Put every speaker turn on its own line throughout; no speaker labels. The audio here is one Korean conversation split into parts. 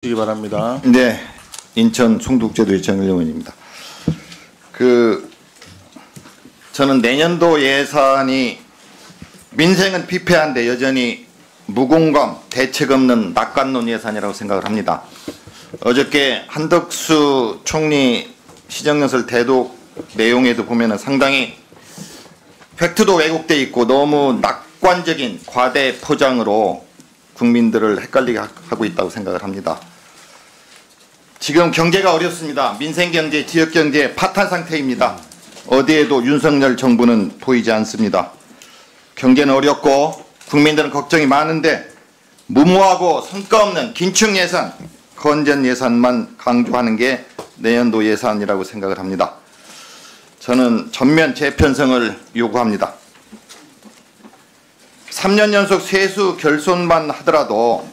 시기 바랍니다.
네, 인천 송도국제도의 정일영원입니다. 저는 내년도 예산이 민생은 피폐한데 여전히 무공감, 대책 없는 낙관론 예산이라고 생각을 합니다. 어저께 한덕수 총리 시정연설 대독 내용에도 보면은 상당히 팩트도 왜곡돼 있고 너무 낙관적인 과대 포장으로 국민들을 헷갈리게 하고 있다고 생각을 합니다. 지금 경제가 어렵습니다. 민생경제, 지역경제 파탄 상태입니다. 어디에도 윤석열 정부는 보이지 않습니다. 경제는 어렵고 국민들은 걱정이 많은데 무모하고 성과 없는 긴축 예산, 건전 예산만 강조하는 게 내년도 예산이라고 생각을 합니다. 저는 전면 재편성을 요구합니다. 3년 연속 세수 결손만 하더라도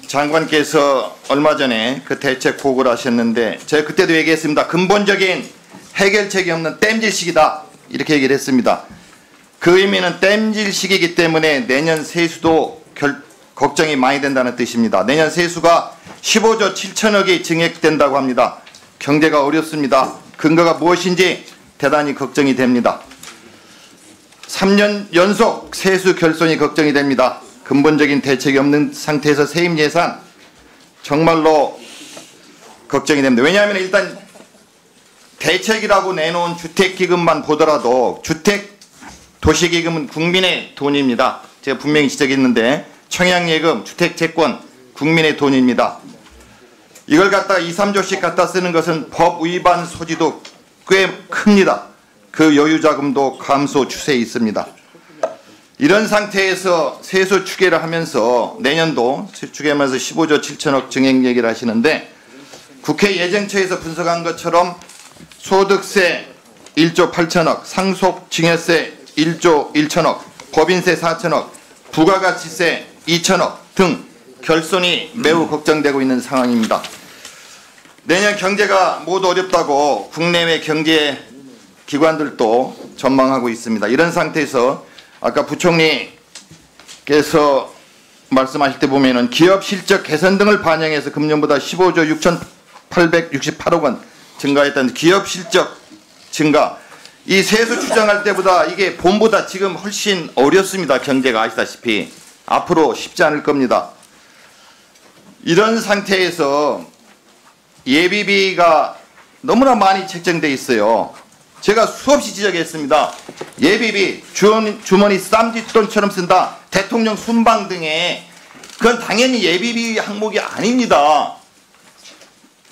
장관께서 얼마 전에 그 대책 보고를 하셨는데 제가 그때도 얘기했습니다. 근본적인 해결책이 없는 땜질식이다 이렇게 얘기를 했습니다. 그 의미는 땜질식이기 때문에 내년 세수도 걱정이 많이 된다는 뜻입니다. 내년 세수가 15조 7천억이 증액된다고 합니다. 경제가 어렵습니다. 근거가 무엇인지 대단히 걱정이 됩니다. 3년 연속 세수 결손이 걱정이 됩니다. 근본적인 대책이 없는 상태에서 세임 예산 정말로 걱정이 됩니다. 왜냐하면 일단 대책이라고 내놓은 주택기금만 보더라도 주택도시기금은 국민의 돈입니다. 제가 분명히 지적했는데 청약예금, 주택채권 국민의 돈입니다. 이걸 갖다가 2, 3조씩 갖다 쓰는 것은 법 위반 소지도 꽤 큽니다. 그 여유자금도 감소 추세에 있습니다. 이런 상태에서 세수 추계를 하면서 내년도 추계하면서 15조 7천억 증액 얘기를 하시는데 국회 예정처에서 분석한 것처럼 소득세 1조 8천억, 상속증여세 1조 1천억, 법인세 4천억, 부가가치세 2천억 등 결손이 매우 걱정되고 있는 상황입니다. 내년 경제가 모두 어렵다고 국내외 경제 기관들도 전망하고 있습니다. 이런 상태에서 아까 부총리께서 말씀하실 때 보면은 기업 실적 개선 등을 반영해서 금년보다 15조 6,868억 원 증가했다는 기업 실적 증가. 이 세수 추정할 때보다 이게 봄보다 지금 훨씬 어렵습니다. 경제가 아시다시피. 앞으로 쉽지 않을 겁니다. 이런 상태에서 예비비가 너무나 많이 책정돼 있어요. 제가 수없이 지적했습니다. 예비비, 주머니 쌈짓돈처럼 쓴다. 대통령 순방 등에 그건 당연히 예비비 항목이 아닙니다.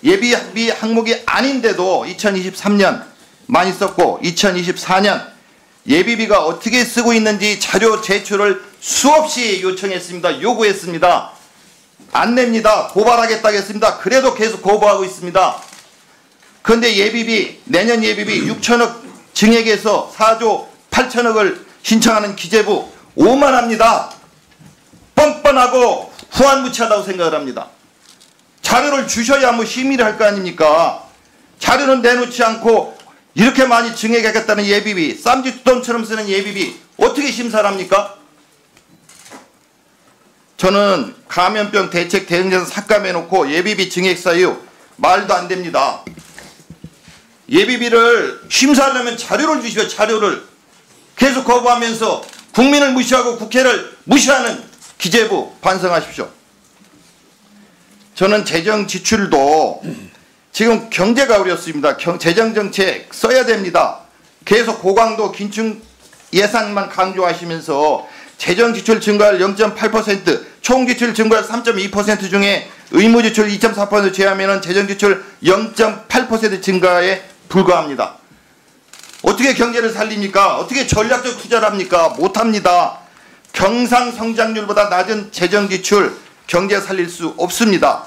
예비비 항목이 아닌데도 2023년 많이 썼고 2024년 예비비가 어떻게 쓰고 있는지 자료 제출을 수없이 요청했습니다. 요구했습니다. 안 냅니다. 고발하겠다고 했습니다. 그래도 계속 거부하고 있습니다. 그런데 예비비, 내년 예비비 6천억 증액해서 4조 8천억을 신청하는 기재부 오만합니다. 뻔뻔하고 후안무치하다고 생각을 합니다. 자료를 주셔야 뭐 심의를 할 거 아닙니까? 자료는 내놓지 않고 이렇게 많이 증액하겠다는 예비비, 쌈짓돈처럼 쓰는 예비비 어떻게 심사를 합니까? 저는 감염병 대책 대응제에서 삭감해놓고 예비비 증액 사유 말도 안 됩니다. 예비비를 심사하려면 자료를 주시오. 자료를 계속 거부하면서 국민을 무시하고 국회를 무시하는 기재부 반성하십시오. 저는 재정 지출도 지금 경제가 어렵습니다. 재정정책 써야 됩니다. 계속 고강도 긴축 예산만 강조하시면서 재정지출 증가율 0.8%, 총지출 증가율 3.2% 중에 의무지출 2.4% 제하면 재정지출 0.8% 증가에 불과합니다. 어떻게 경제를 살립니까? 어떻게 전략적 투자를 합니까? 못합니다. 경상성장률보다 낮은 재정지출 경제 살릴 수 없습니다.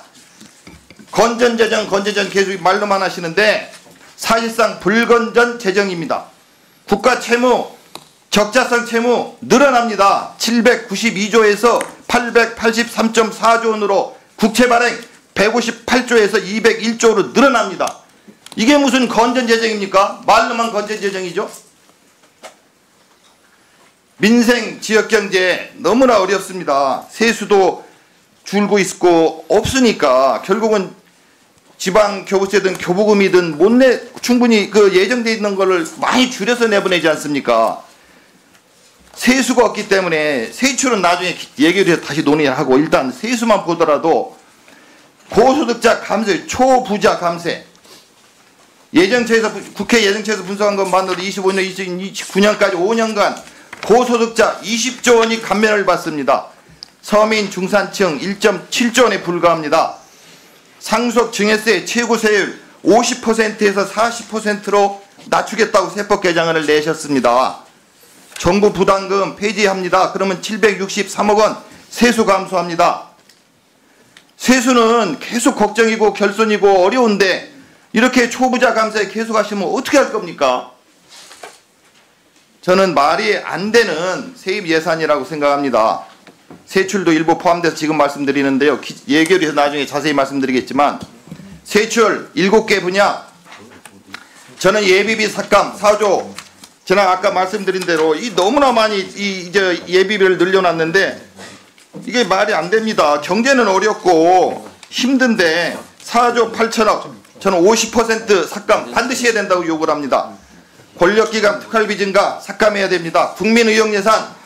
건전재정, 건재정 계속 말로만 하시는데 사실상 불건전 재정입니다. 국가 채무, 적자성 채무 늘어납니다. 792조에서 883.4조 원으로 국채 발행 158조에서 201조로 늘어납니다. 이게 무슨 건전재정입니까? 말로만 건전재정이죠. 민생 지역경제 너무나 어렵습니다. 세수도 줄고 있고 없으니까 결국은 지방 교부세든 교부금이든 못 내 충분히 그 예정돼 있는 거를 많이 줄여서 내보내지 않습니까? 세수가 없기 때문에 세출은 나중에 얘기를 해서 다시 논의하고 일단 세수만 보더라도 고소득자 감세, 초부자 감세 예정처에서 국회 예정처에서 분석한 것만으로도 25년, 29년까지 5년간 고소득자 20조 원이 감면을 받습니다. 서민 중산층 1.7조 원에 불과합니다. 상속 증여세 최고 세율 50%에서 40%로 낮추겠다고 세법 개정안을 내셨습니다. 정부 부담금 폐지합니다. 그러면 763억 원 세수 감소합니다. 세수는 계속 걱정이고 결손이고 어려운데 이렇게 초부자 감세에 계속 하시면 어떻게 할 겁니까? 저는 말이 안 되는 세입 예산이라고 생각합니다. 세출도 일부 포함돼서 지금 말씀드리는데요. 예결위에서 나중에 자세히 말씀드리겠지만 세출 7개 분야 저는 예비비 삭감 4조 저는 아까 말씀드린 대로 이 너무나 많이 이제 예비비를 늘려놨는데 이게 말이 안 됩니다. 경제는 어렵고 힘든데 4조 8천억 저는 50% 삭감 반드시 해야 된다고 요구를 합니다. 권력기관 특활비 증가 삭감해야 됩니다. 국민의용예산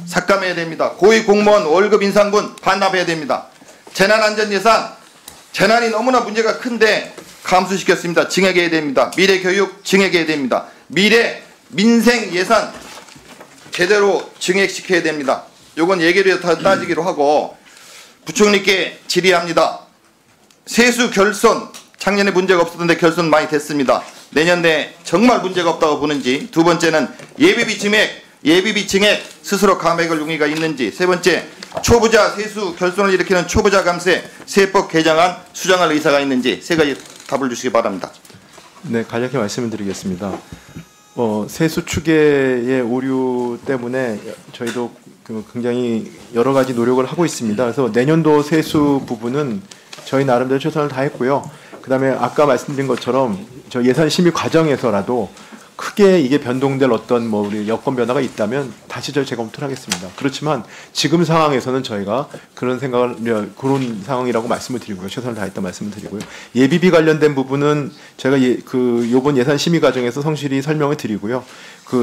삭감해야 됩니다. 고위공무원 월급 인상분 반납해야 됩니다. 재난안전예산 재난이 너무나 문제가 큰데 감수시켰습니다. 증액해야 됩니다. 미래교육 증액해야 됩니다. 미래 민생 예산 제대로 증액시켜야 됩니다. 요건 예결위에서 따지기로 하고 부총리께 질의합니다. 세수 결손 작년에 문제가 없었던데 결손 많이 됐습니다. 내년에 정말 문제가 없다고 보는지 두 번째는 예비비 증액 스스로 감액할 용의가 있는지 세 번째 초부자 세수 결손을 일으키는 초부자 감세 세법 개정안 수정할 의사가 있는지 세 가지 답을 주시기 바랍니다.
네, 간략히 말씀을 드리겠습니다. 세수 추계의 오류 때문에 저희도 굉장히 여러 가지 노력을 하고 있습니다. 그래서 내년도 세수 부분은 저희 나름대로 최선을 다했고요. 그다음에 아까 말씀드린 것처럼 저 예산 심의 과정에서라도 크게 이게 변동될 어떤 우리 여건 변화가 있다면 다시 저희 재검토를 하겠습니다. 그렇지만 지금 상황에서는 저희가 그런 상황이라고 말씀을 드리고요. 최선을 다했다 말씀을 드리고요. 예비비 관련된 부분은 저희가 요번 예산 심의 과정에서 성실히 설명을 드리고요.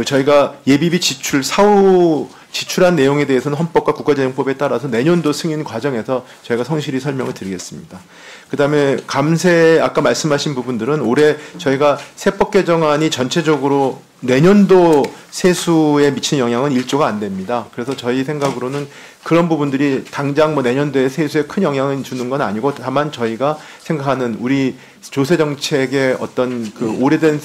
저희가 예비비 사후 지출한 내용에 대해서는 헌법과 국가재정법에 따라서 내년도 승인 과정에서 저희가 성실히 설명을 드리겠습니다. 그다음에 감세 아까 말씀하신 부분들은 올해 저희가 세법 개정안이 전체적으로 내년도 세수에 미치는 영향은 1조가 안 됩니다. 그래서 저희 생각으로는 그런 부분들이 당장 내년도에 세수에 큰 영향을 주는 건 아니고 다만 저희가 생각하는 우리 조세 정책의 어떤 오래된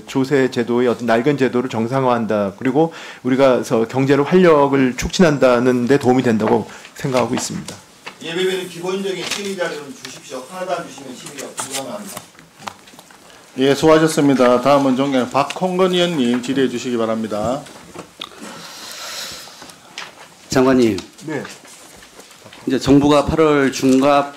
조세 제도의 어떤 낡은 제도를 정상화한다. 그리고 우리가 경제를 활력을 촉진한다는 데 도움이 된다고 생각하고 있습니다.
예비비는 기본적인 심의 자료는 주십시오. 하나도 안 주시면 심의가 불가능합니다.
예, 수고하셨습니다. 다음은 존경하는 박홍근 의원님 질의해 주시기 바랍니다.
장관님,
네.
이제 정부가 8월 중간